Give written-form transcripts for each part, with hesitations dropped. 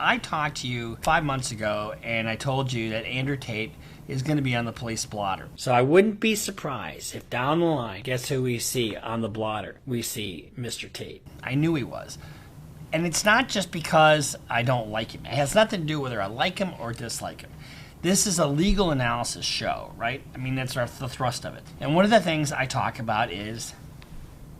I talked to you 5 months ago, and I told you that Andrew Tate is going to be on the police blotter. So I wouldn't be surprised if down the line, guess who we see on the blotter? We see Mr. Tate. I knew he was. And it's not just because I don't like him. It has nothing to do whether I like him or dislike him. This is a legal analysis show, right? I mean, that's the thrust of it. And one of the things I talk about is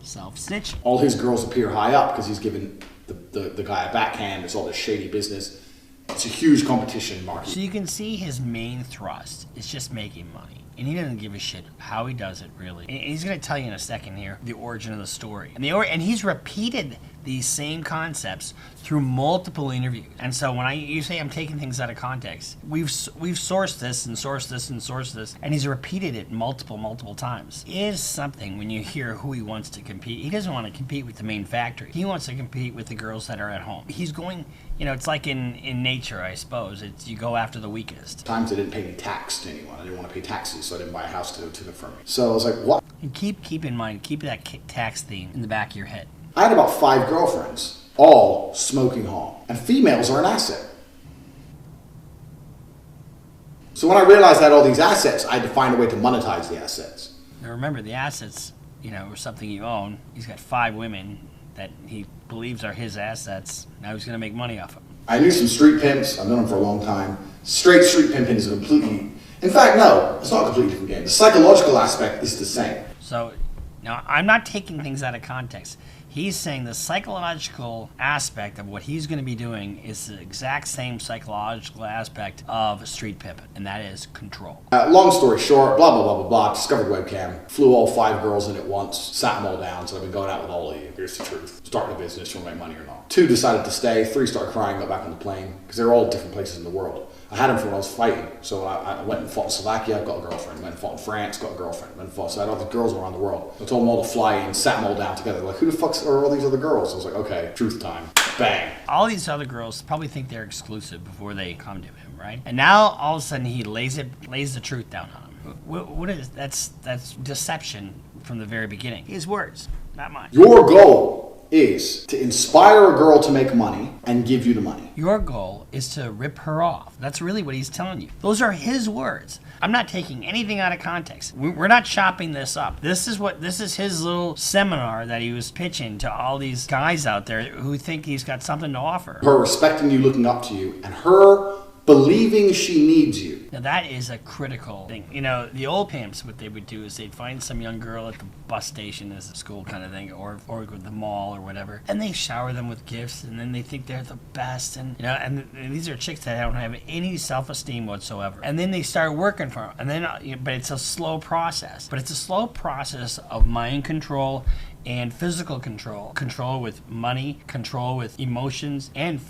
self-snitching. All his girls appear high up because he's given the guy a backhand. It's all this shady business. It's a huge competition market. So you can see his main thrust is just making money. And he doesn't give a shit how he does it, really. And he's going to tell you in a second here the origin of the story. And he's repeated these same concepts through multiple interviews. And so when you say I'm taking things out of context, we've sourced this and sourced this and sourced this, and he's repeated it multiple times. It is something when you hear who he wants to compete. He doesn't want to compete with the main factory. He wants to compete with the girls that are at home. He's going, it's like in nature, I suppose. It's you go after the weakest. Times I didn't pay any tax to anyone. I didn't want to pay taxes, so I didn't buy a house to confirm me. So I was like, what? And keep in mind, keep that tax theme in the back of your head. I had about 5 girlfriends, all smoking hot. And females are an asset. So when I realized I had all these assets, I had to find a way to monetize the assets. Now remember, the assets, are something you own. He's got 5 women that he believes are his assets. Now he's going to make money off them. I knew some street pimps. I've known them for a long time. Straight street pimping is a completely... In fact, no, it's not a completely different game. The psychological aspect is the same. So, now I'm not taking things out of context. He's saying the psychological aspect of what he's going to be doing is the exact same psychological aspect of street pimping, and that is control. Long story short, blah, blah, blah, blah, blah, discovered webcam, flew all 5 girls in at once, sat them all down, so I've been going out with all of you. Here's the truth. Starting a business, you want to make money or not. 2 decided to stay, 3 started crying, got back on the plane, because they're all different places in the world. I had them from when I was fighting, so I went and fought in Slovakia, got a girlfriend. Went and fought in France, got a girlfriend. Went and fought, so I had all the girls around the world. I told them all to fly in, sat them all down together. Like, who the fuck are all these other girls? I was like, okay, truth time. Bang. All these other girls probably think they're exclusive before they come to him, right? And now all of a sudden he lays the truth down on them. What is that's deception from the very beginning. His words, not mine. Your goal is to inspire a girl to make money and give you the money. Your goal is to rip her off. That's really what he's telling you. Those are his words. I'm not taking anything out of context. We're not chopping this up. This is his little seminar that he was pitching to all these guys out there who think he's got something to offer. Her respecting you, looking up to you, and her believing she needs you. Now that is a critical thing. The old pimps, what they would do is they'd find some young girl at the bus station as a school kind of thing, or go to the mall or whatever, and they shower them with gifts, and then they think they're the best, and and these are chicks that don't have any self-esteem whatsoever, and then they start working for them, and then but it's a slow process. But it's a slow process of mind control and physical control with money, control with emotions, and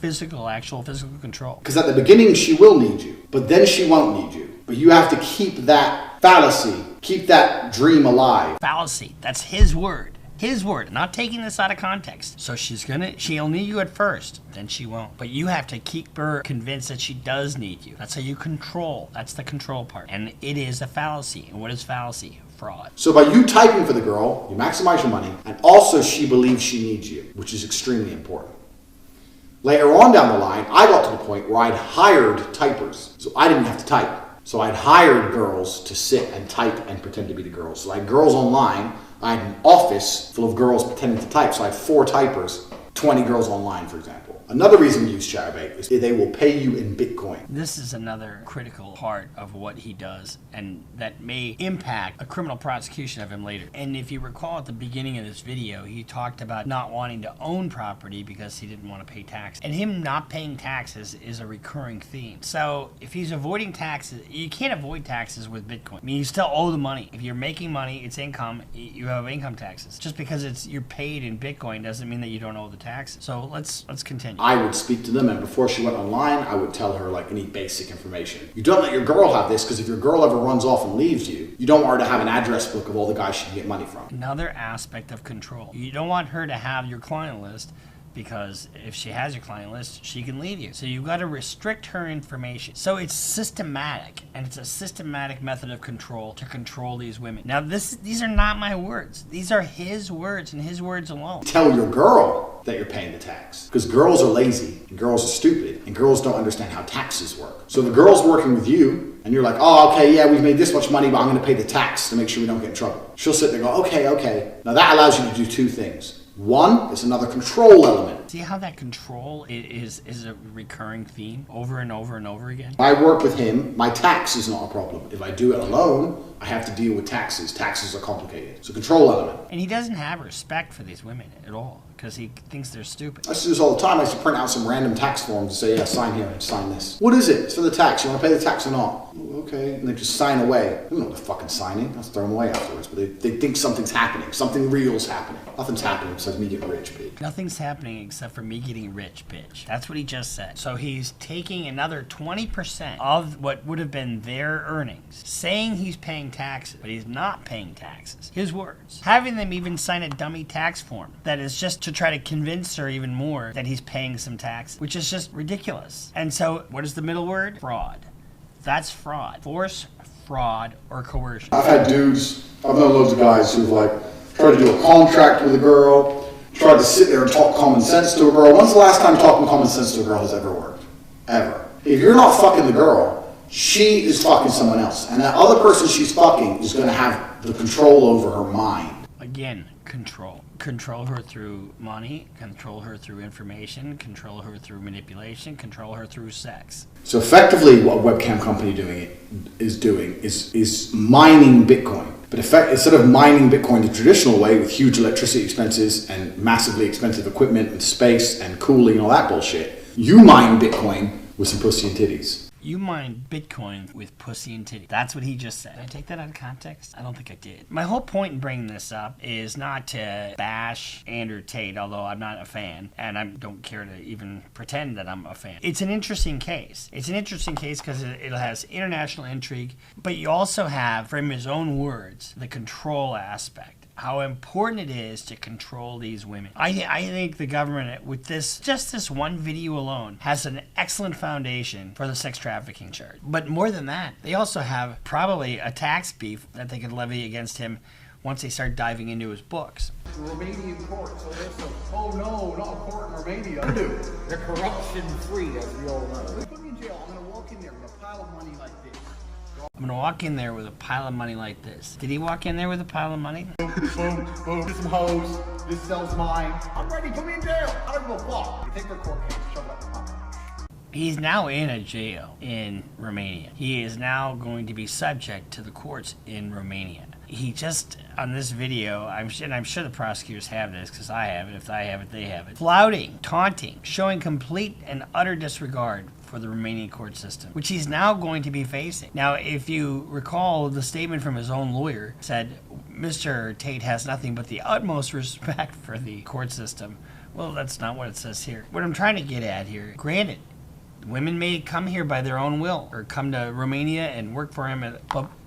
actual physical control. Because at the beginning she will need you, but then she won't need you. But you have to keep that fallacy, keep that dream alive. Fallacy, that's his word. His word, not taking this out of context. So she'll need you at first, then she won't. But you have to keep her convinced that she does need you. That's how you control. That's the control part. And it is a fallacy. And what is fallacy? Fraud. So by you typing for the girl, you maximize your money, and also she believes she needs you, which is extremely important. Later on down the line, I got to the point where I'd hired typers. So I didn't have to type. So I'd hired girls to sit and type and pretend to be the girls. So I had girls online. I had an office full of girls pretending to type. So I had 4 typers, 20 girls online, for example. Another reason we use Chaturbate is they will pay you in Bitcoin. This is another critical part of what he does, and that may impact a criminal prosecution of him later. And if you recall at the beginning of this video, he talked about not wanting to own property because he didn't want to pay taxes. And him not paying taxes is a recurring theme. So if he's avoiding taxes, you can't avoid taxes with Bitcoin. I mean, you still owe the money. If you're making money, it's income, you have income taxes. Just because you're paid in Bitcoin doesn't mean that you don't owe the taxes. So let's continue. I would speak to them, and before she went online, I would tell her like any basic information. You don't let your girl have this, because if your girl ever runs off and leaves you, you don't want her to have an address book of all the guys she can get money from. Another aspect of control. You don't want her to have your client list, because if she has your client list, she can leave you. So you've got to restrict her information. So it's systematic, and it's a systematic method of control to control these women. Now these are not my words. These are his words and his words alone. Tell your girl that you're paying the tax. Because girls are lazy, and girls are stupid, and girls don't understand how taxes work. So the girl's working with you, and you're like, oh, okay, yeah, we've made this much money, but I'm going to pay the tax to make sure we don't get in trouble. She'll sit there and go, okay. Now that allows you to do two things. One, it's another control element. See how that control is a recurring theme over and over and over again? If I work with him, my tax is not a problem. If I do it alone, I have to deal with taxes. Taxes are complicated. It's a control element. And he doesn't have respect for these women at all because he thinks they're stupid. I used to do this all the time. I used to print out some random tax forms and say, yeah, sign here and sign this. What is it? It's for the tax. You want to pay the tax or not? Okay. And they just sign away. I don't know what they're fucking signing. I'll throw them away afterwards. But they think something's happening. Something real's happening. Nothing's happening besides me getting rich, bitch. Nothing's happening except for me getting rich, bitch. That's what he just said. So he's taking another 20% of what would have been their earnings, saying he's paying taxes, but he's not paying taxes. His words. Having them even sign a dummy tax form that is just to try to convince her even more that he's paying some taxes, which is just ridiculous. And so what is the middle word? Fraud. That's fraud. Force, fraud, or coercion. I've had dudes, I've known loads of guys who've like tried to do a contract with a girl, tried to sit there and talk common sense to a girl. When's the last time talking common sense to a girl has ever worked? Ever. If you're not fucking the girl, she is fucking someone else. And that other person she's fucking is going to have the control over her mind. Again, control. Control her through money, control her through information, control her through manipulation, control her through sex. So effectively what a webcam company is mining Bitcoin. But instead of mining Bitcoin the traditional way with huge electricity expenses and massively expensive equipment and space and cooling and all that bullshit, you mine Bitcoin with some pussy and titties. You mine Bitcoin with pussy and titty. That's what he just said. Did I take that out of context? I don't think I did. My whole point in bringing this up is not to bash Andrew Tate, although I'm not a fan, and I don't care to even pretend that I'm a fan. It's an interesting case. It's an interesting case because it has international intrigue, but you also have, from his own words, the control aspect. How important it is to control these women. I think the government, with just this one video alone, has an excellent foundation for the sex trafficking charge. But more than that, they also have probably a tax beef that they could levy against him once they start diving into his books. Romanian court, so there's some, oh no, not a court in Romania. Dude, they're corruption free, as we all know. They put me in jail, I'm gonna walk in there with a pile of money like this. I'm gonna walk in there with a pile of money like this. Did he walk in there with a pile of money? Boom, boom, this some hoes, this sells mine. I'm ready, put me in jail. I don't give a fuck. You take their court case, shove it up your pocket. He's now in a jail in Romania. He is now going to be subject to the courts in Romania. He just, on this video, I'm sure the prosecutors have this because I have it. If I have it, they have it. Flouting, taunting, showing complete and utter disregard for the Romanian court system, which he's now going to be facing. Now, if you recall, the statement from his own lawyer said, Mr. Tate has nothing but the utmost respect for the court system. Well, that's not what it says here. What I'm trying to get at here, granted, women may come here by their own will or come to Romania and work for him,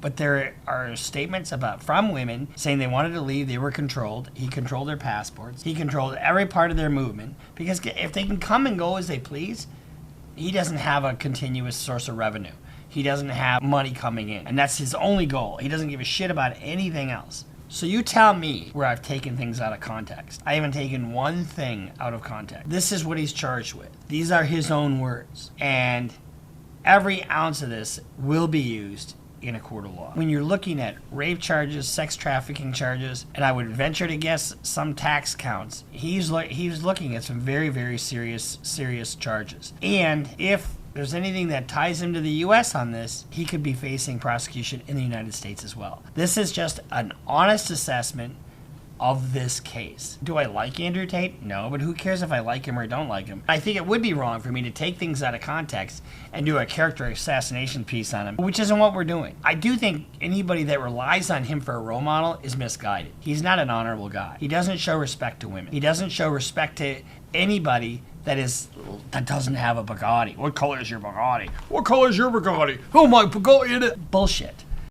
but there are statements from women saying they wanted to leave, they were controlled. He controlled their passports. He controlled every part of their movement because if they can come and go as they please, he doesn't have a continuous source of revenue. He doesn't have money coming in, and that's his only goal. He doesn't give a shit about anything else. So you tell me where I've taken things out of context. I haven't taken one thing out of context. This is what he's charged with. These are his own words. And every ounce of this will be used in a court of law. When you're looking at rape charges, sex trafficking charges, and I would venture to guess some tax counts, he's looking at some very, very serious charges. And if there's anything that ties him to the U.S. on this, he could be facing prosecution in the United States as well. This is just an honest assessment of this case. Do I like Andrew Tate? No, but who cares if I like him or don't like him? I think it would be wrong for me to take things out of context and do a character assassination piece on him, which isn't what we're doing. I do think anybody that relies on him for a role model is misguided. He's not an honorable guy. He doesn't show respect to women. He doesn't show respect to anybody that doesn't have a Bugatti. What color is your Bugatti? What color is your Bugatti? Oh, my Bugatti in it. Bullshit.